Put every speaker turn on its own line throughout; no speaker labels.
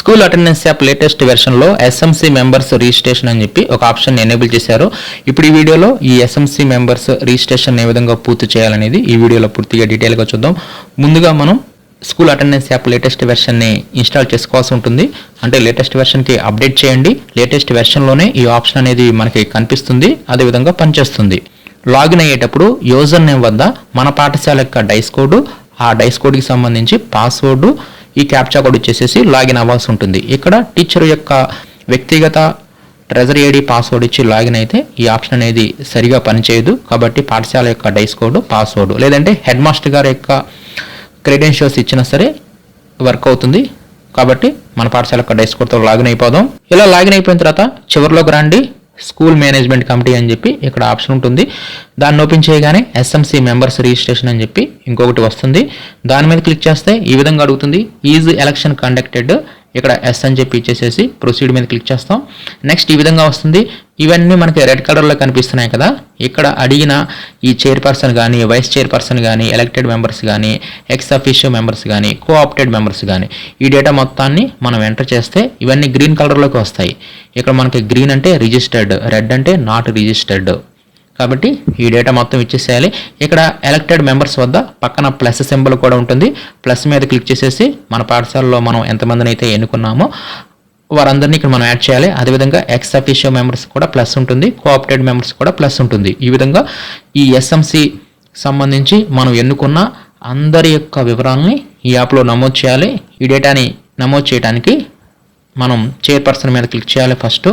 School attendance app latest వెర్షన్లో SMC members registration అని చెప్పి ఒక ఆప్షన్ ఎనేబుల్ చేశారు. ఇప్పుడు ఈ వీడియోలో ఈ ఎస్ఎంసీ మెంబర్స్ రిజిస్ట్రేషన్ ఏ విధంగా పూర్తి చేయాలనేది ఈ వీడియోలో పూర్తిగా డీటెయిల్గా చూద్దాం. ముందుగా మనం స్కూల్ అటెండెన్స్ యాప్ లేటెస్ట్ వెర్షన్ని ఇన్స్టాల్ చేసుకోవాల్సి ఉంటుంది. అంటే లేటెస్ట్ వెర్షన్కి అప్డేట్ చేయండి. లేటెస్ట్ వెర్షన్లోనే ఈ ఆప్షన్ అనేది మనకి కనిపిస్తుంది, అదేవిధంగా పనిచేస్తుంది. లాగిన్ అయ్యేటప్పుడు యూజర్ నేమ్ వద్ద మన పాఠశాల యొక్క డైస్ కోడ్, ఆ డైస్ కోడ్కి సంబంధించి పాస్వర్డ్, ఈ క్యాప్చా కోడ్ ఇచ్చేసేసి లాగిన్ అవ్వాల్సి ఉంటుంది. ఇక్కడ టీచర్ యొక్క వ్యక్తిగత ట్రెజరీ ఐడి పాస్వర్డ్ ఇచ్చి లాగిన్ అయితే ఈ ఆప్షన్ అనేది సరిగా పనిచేయదు. కాబట్టి పాఠశాల యొక్క డైస్ కోడ్, పాస్వర్డ్ లేదంటే హెడ్ మాస్టర్ గారి యొక్క క్రెడెన్షియల్స్ ఇచ్చినా సరే వర్క్ అవుతుంది. కాబట్టి మన పాఠశాల యొక్క డైస్ కోడ్తో లాగిన్ అయిపోదాం. ఇలా లాగిన్ అయిపోయిన తర్వాత చివరిలోకి రండి, స్కూల్ మేనేజ్మెంట్ కమిటీ అని చెప్పి ఇక్కడ ఆప్షన్ ఉంటుంది. దాన్ని ఓపెన్ చేయగానే ఎస్ఎంసీ మెంబర్స్ రిజిస్ట్రేషన్ అని చెప్పి ఇంకొకటి వస్తుంది. దాని మీద క్లిక్ చేస్తే ఈ విధంగా అడుగుతుంది, ఈజ్ ఎలక్షన్ కండక్టెడ్. ఇక్కడ ఎస్ అని చెప్పి ఇచ్చేసేసి ప్రొసీడ్ మీద క్లిక్ చేస్తాం. నెక్స్ట్ ఈ విధంగా వస్తుంది. ఇవన్నీ మనకి రెడ్ కలర్లో కనిపిస్తున్నాయి కదా. ఇక్కడ అడిగిన ఈ చైర్పర్సన్ కానీ, వైస్ చైర్పర్సన్ కానీ, ఎలక్టెడ్ మెంబర్స్ కానీ, ఎక్స్ అఫీషియల్ మెంబర్స్ కానీ, కోఆప్టెడ్ మెంబర్స్ కానీ, ఈ డేటా మొత్తాన్ని మనం ఎంటర్ చేస్తే ఇవన్నీ గ్రీన్ కలర్లోకి వస్తాయి. ఇక్కడ మనకి గ్రీన్ అంటే రిజిస్టర్డ్, రెడ్ అంటే నాట్ రిజిస్టర్డ్. కాబట్టి ఈ డేటా మొత్తం ఇచ్చేసేయాలి. ఇక్కడ ఎలక్టెడ్ మెంబర్స్ వద్ద పక్కన ప్లస్ సింబల్ కూడా ఉంటుంది. ప్లస్ మీద క్లిక్ చేసేసి మన పాఠశాలలో మనం ఎంతమందిని అయితే ఎన్నుకున్నామో వారందరినీ ఇక్కడ మనం యాడ్ చేయాలి. అదేవిధంగా ఎక్స్ అఫీషియల్ మెంబర్స్ కూడా ప్లస్ ఉంటుంది, కోఆప్టెడ్ మెంబర్స్ కూడా ప్లస్ ఉంటుంది. ఈ విధంగా ఈ ఎస్ఎంసి సంబంధించి మనం ఎన్నుకున్న అందరి యొక్క వివరాలని ఈ యాప్లో నమోదు చేయాలి. ఈ డేటాని నమోదు చేయడానికి మనం చైర్పర్సన్ మీద క్లిక్ చేయాలి ఫస్ట్.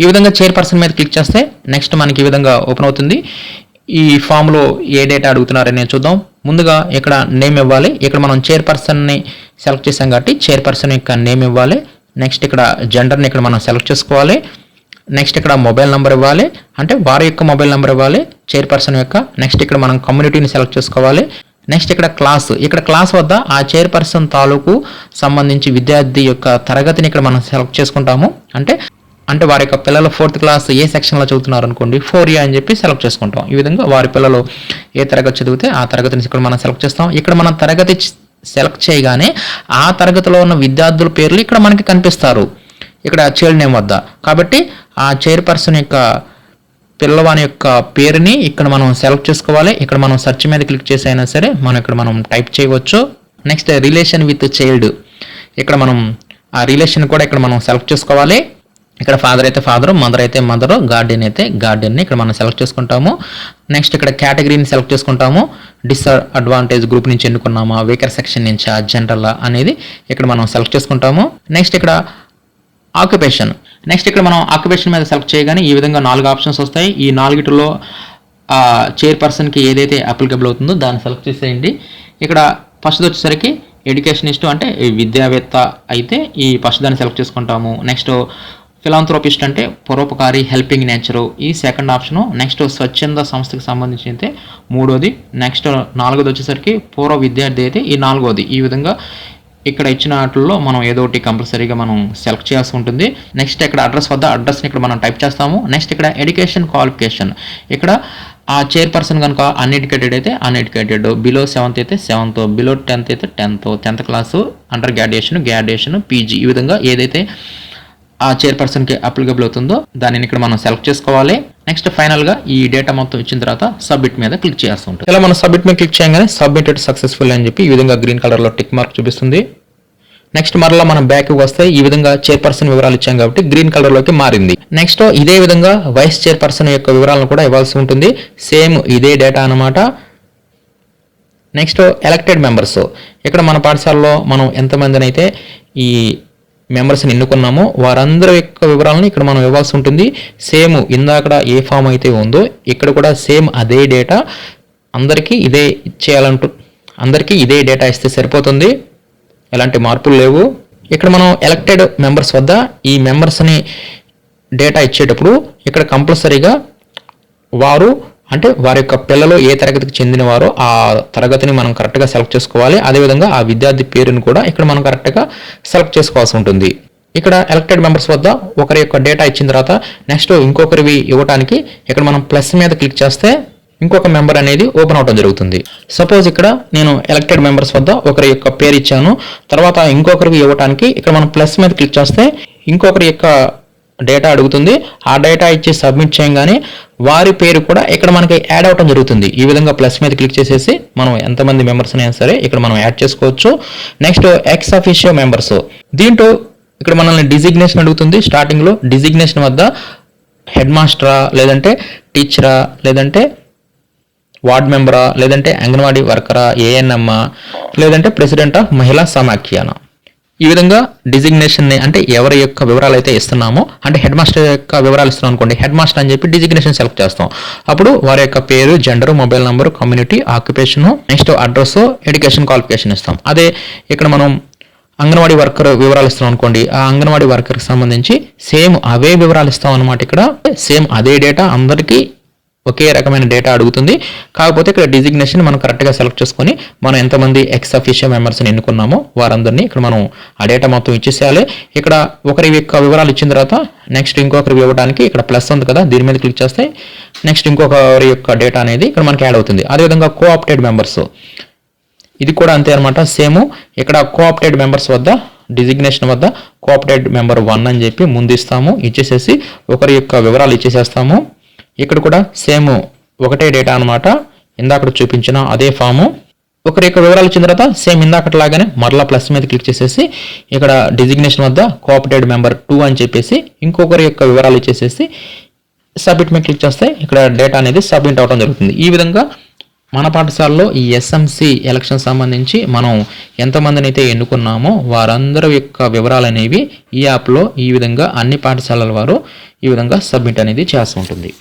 ఈ విధంగా చైర్పర్సన్ మీద క్లిక్ చేస్తే నెక్స్ట్ మనకి ఈ విధంగా ఓపెన్ అవుతుంది. ఈ ఫామ్లో ఏ డేటా అడుగుతున్నారని చూద్దాం. ముందుగా ఇక్కడ నేమ్ ఇవ్వాలి. ఇక్కడ మనం చైర్పర్సన్ని సెలెక్ట్ చేసాం కాబట్టి చైర్పర్సన్ యొక్క నేమ్ ఇవ్వాలి. నెక్స్ట్ ఇక్కడ జెండర్ని ఇక్కడ మనం సెలెక్ట్ చేసుకోవాలి. నెక్స్ట్ ఇక్కడ మొబైల్ నెంబర్ ఇవ్వాలి, అంటే వారి యొక్క మొబైల్ నెంబర్ ఇవ్వాలి చైర్పర్సన్ యొక్క. నెక్స్ట్ ఇక్కడ మనం కమ్యూనిటీని సెలెక్ట్ చేసుకోవాలి. నెక్స్ట్ ఇక్కడ క్లాస్, ఇక్కడ క్లాస్ వద్ద ఆ చైర్పర్సన్ తాలూకు సంబంధించి విద్యార్థి యొక్క తరగతిని ఇక్కడ మనం సెలెక్ట్ చేసుకుంటాము. అంటే వారి యొక్క పిల్లలు 4th క్లాస్ ఏ సెక్షన్లో చదువుతున్నారు అనుకోండి, 4A అని చెప్పి సెలెక్ట్ చేసుకుంటాం. ఈ విధంగా వారి పిల్లలు ఏ తరగతి చదివితే ఆ తరగతిని ఇక్కడ మనం సెలెక్ట్ చేస్తాం. ఇక్కడ మనం తరగతి సెలెక్ట్ చేయగానే ఆ తరగతిలో ఉన్న విద్యార్థుల పేర్లు ఇక్కడ మనకి కనిపిస్తారు, ఇక్కడ చైల్డ్ నేమ్ వద్ద. కాబట్టి ఆ చైర్పర్సన్ యొక్క పిల్లవాని యొక్క పేరుని ఇక్కడ మనం సెలెక్ట్ చేసుకోవాలి. ఇక్కడ మనం సెర్చ్ మీద క్లిక్ చేసి అయినా సరే మనం టైప్ చేయవచ్చు. నెక్స్ట్ రిలేషన్ విత్ చైల్డ్, ఇక్కడ మనం ఆ రిలేషన్ కూడా ఇక్కడ మనం సెలెక్ట్ చేసుకోవాలి. ఇక్కడ ఫాదర్ అయితే ఫాదరు, మదర్ అయితే మదరు, గార్డియన్ అయితే గార్డియన్ని ఇక్కడ మనం సెలెక్ట్ చేసుకుంటాము. నెక్స్ట్ ఇక్కడ కేటగిరీని సెలెక్ట్ చేసుకుంటాము. డిస్అడ్వాంటేజ్ గ్రూప్ నుంచి ఎన్నుకున్నామా, వీకర్ సెక్షన్ నుంచా, జనరల్ అనేది ఇక్కడ మనం సెలెక్ట్ చేసుకుంటాము. నెక్స్ట్ ఇక్కడ ఆక్యుపేషన్, నెక్స్ట్ ఇక్కడ మనం ఆక్యుపేషన్ మీద సెలెక్ట్ చేయగానే ఈ విధంగా 4 ఆప్షన్స్ వస్తాయి. ఈ 4టిలో చైర్పర్సన్కి ఏదైతే అప్లికబుల్ అవుతుందో దాన్ని సెలెక్ట్ చేసేయండి. ఇక్కడ ఫస్ట్ వచ్చేసరికి ఎడ్యుకేషనిస్ట్, అంటే విద్యావేత్త అయితే ఈ ఫస్ట్ దాన్ని సెలెక్ట్ చేసుకుంటాము. నెక్స్ట్ ఫిలాంథ్రోపిస్ట్ అంటే పరోపకారి, హెల్పింగ్ నేచరు, ఈ సెకండ్ ఆప్షను. నెక్స్ట్ స్వచ్ఛంద సంస్థకి సంబంధించి అయితే 3వది. నెక్స్ట్ 4వది వచ్చేసరికి పూర్వ విద్యార్థి అయితే ఈ 4వది. ఈ విధంగా ఇక్కడ ఇచ్చిన వాటిల్లో మనం ఏదో ఒకటి కంపల్సరీగా మనం సెలెక్ట్ చేయాల్సి ఉంటుంది. నెక్స్ట్ ఇక్కడ అడ్రస్ వద్ద అడ్రస్ని ఇక్కడ మనం టైప్ చేస్తాము. నెక్స్ట్ ఇక్కడ ఎడ్యుకేషన్ క్వాలిఫికేషన్, ఇక్కడ ఆ చైర్పర్సన్ కనుక అన్ఎడ్యుకేటెడ్ అయితే అన్ఎడ్యుకేటెడ్, బిలో 7th అయితే 7th, బిలో 10th అయితే 10th class, under graduation, PG, ఈ విధంగా ఏదైతే ఆ చైర్పర్సన్కి అప్లికబుల్ అవుతుందో దానిని ఇక్కడ మనం సెలెక్ట్ చేసుకోవాలి. నెక్స్ట్ ఫైనల్గా ఈ డేటా మొత్తం ఇచ్చిన తర్వాత సబ్మిట్ మీద క్లిక్ చేస్తూ ఉంటుంది. ఇలా మనం సబ్మిట్ మీద క్లిక్ చేయగానే సబ్మిటెడ్ సక్సెస్ఫుల్ అని చెప్పి ఈ విధంగా గ్రీన్ కలర్లో టిక్ మార్క్ చూపిస్తుంది. నెక్స్ట్ మరలా మనం బ్యాక్కి వస్తే ఈ విధంగా చైర్పర్సన్ వివరాలు ఇచ్చాం కాబట్టి గ్రీన్ కలర్లోకి మారింది. నెక్స్ట్ ఇదే విధంగా వైస్ చైర్పర్సన్ యొక్క వివరాలను కూడా ఇవ్వాల్సి ఉంటుంది. సేమ్ ఇదే డేటా అనమాట. నెక్స్ట్ ఎలక్టెడ్ మెంబర్స్, ఇక్కడ మన పాఠశాలలో మనం ఎంతమందిని అయితే ఈ మెంబర్స్ని ఎన్నుకున్నామో వారందరి యొక్క వివరాలను ఇక్కడ మనం ఇవ్వాల్సి ఉంటుంది. సేమ్ ఇందాక ఏ ఫామ్ అయితే ఉందో ఇక్కడ కూడా సేమ్ అదే డేటా అందరికీ ఇదే అందరికీ ఇదే డేటా ఇస్తే సరిపోతుంది, ఎలాంటి మార్పులు లేవు. ఇక్కడ మనం ఎలక్టెడ్ మెంబర్స్ వద్ద ఈ మెంబర్స్ని డేటా ఇచ్చేటప్పుడు ఇక్కడ కంపల్సరీగా వారు అంటే వారి యొక్క పిల్లలు ఏ తరగతికి చెందినవారో ఆ తరగతిని మనం కరెక్ట్గా సెలెక్ట్ చేసుకోవాలి. అదేవిధంగా ఆ విద్యార్థి పేరుని కూడా ఇక్కడ మనం కరెక్ట్గా సెలెక్ట్ చేసుకోవాల్సి ఉంటుంది. ఇక్కడ ఎలక్టెడ్ మెంబర్స్ వద్ద ఒకరి యొక్క డేటా ఇచ్చిన తర్వాత నెక్స్ట్ ఇంకొకరివి ఇవ్వడానికి ఇక్కడ మనం ప్లస్ మీద క్లిక్ చేస్తే ఇంకొక మెంబర్ అనేది ఓపెన్ అవడం జరుగుతుంది. సపోజ్ ఇక్కడ నేను ఎలక్టెడ్ మెంబర్స్ వద్ద ఒకరి యొక్క పేరు ఇచ్చాను. తర్వాత ఇంకొకరికి ఇవ్వడానికి ఇక్కడ మనం ప్లస్ మీద క్లిక్ చేస్తే ఇంకొకరి యొక్క డేటా అడుగుతుంది. ఆ డేటా ఇచ్చి సబ్మిట్ చేయగానే వారి పేరు కూడా ఇక్కడ మనకి యాడ్ అవడం జరుగుతుంది. ఈ విధంగా ప్లస్ మీద క్లిక్ చేసేసి మనం ఎంతమంది మెంబర్స్ అయినా సరే ఇక్కడ మనం యాడ్ చేసుకోవచ్చు. Next ex officio members. దీంట్లో ఇక్కడ మనల్ని డిజిగ్నేషన్ అడుగుతుంది. స్టార్టింగ్లో డిజిగ్నేషన్ వద్ద హెడ్ మాస్టరా, లేదంటే టీచరా, లేదంటే వార్డ్ మెంబరా, లేదంటే అంగన్వాడీ వర్కరా, ఏఎన్ఎం, లేదంటే ప్రెసిడెంట్ ఆఫ్ మహిళా సమాఖ్యాన. ఈ విధంగా డిజిగ్నేషన్ని అంటే ఎవరి యొక్క వివరాలు అయితే ఇస్తున్నామో, అంటే హెడ్ మాస్టర్ యొక్క వివరాలు ఇస్తున్నాం అనుకోండి, హెడ్ మాస్టర్ అని చెప్పి డిజిగ్నేషన్ సెలెక్ట్ చేస్తాం. అప్పుడు వారి యొక్క పేరు, gender, mobile number, community, occupation, next address, education qualification ఇస్తాం. అదే ఇక్కడ మనం అంగన్వాడీ వర్కర్ వివరాలు ఇస్తాం అనుకోండి, ఆ అంగన్వాడీ వర్కర్కి సంబంధించి సేమ్ అవే వివరాలు ఇస్తాం అనమాట. ఇక్కడ సేమ్ అదే డేటా అందరికీ ఒకే రకమైన డేటా అడుగుతుంది. కాకపోతే ఇక్కడ డిజిగ్నేషన్ మనం కరెక్ట్గా సెలెక్ట్ చేసుకొని మనం ఎంతమంది ఎక్స్ అఫీషియల్ మెంబర్స్ని ఎన్నుకున్నామో వారందరినీ ఇక్కడ మనం ఆ డేటా మొత్తం ఇచ్చేసేయాలి. ఇక్కడ ఒకరి యొక్క వివరాలు ఇచ్చిన తర్వాత నెక్స్ట్ ఇంకొకరికి ఇవ్వడానికి ఇక్కడ ప్లస్ ఉంది కదా, దీని మీద క్లిక్ చేస్తే నెక్స్ట్ ఇంకొకరి యొక్క డేటా అనేది ఇక్కడ మనకి యాడ్ అవుతుంది. అదేవిధంగా కోఆప్టెడ్ మెంబర్స్, ఇది కూడా అంతే అనమాట. సేమ్ ఇక్కడ కోఆప్టెడ్ మెంబర్స్ వద్ద డిజిగ్నేషన్ వద్ద కోఆప్టెడ్ మెంబర్ 1 అని చెప్పి ముందు ఇస్తాము. ఇచ్చేసేసి ఒకరి యొక్క వివరాలు ఇచ్చేసేస్తాము. ఇక్కడ కూడా సేమ్ ఒకటే డేటా అనమాట, ఇందాక చూపించిన అదే ఫాము. ఒకరి యొక్క వివరాలు ఇచ్చిన తర్వాత సేమ్ ఇందాకట్లాగానే మరలా ప్లస్ మీద క్లిక్ చేసేసి ఇక్కడ డిజిగ్నేషన్ వద్ద కోఆప్టెడ్ మెంబర్ 2 అని చెప్పేసి ఇంకొకరి యొక్క వివరాలు ఇచ్చేసేసి సబ్మిట్ మీద క్లిక్ చేస్తే ఇక్కడ డేటా అనేది సబ్మిట్ అవడం జరుగుతుంది. ఈ విధంగా మన పాఠశాలలో ఈ ఎస్ఎంసి ఎలక్షన్ సంబంధించి మనం ఎంతమందిని అయితే ఎన్నుకున్నామో వారందరి యొక్క వివరాలు అనేవి ఈ యాప్లో ఈ విధంగా అన్ని పాఠశాలల వారు ఈ విధంగా సబ్మిట్ అనేది చేస్తూ ఉంటుంది.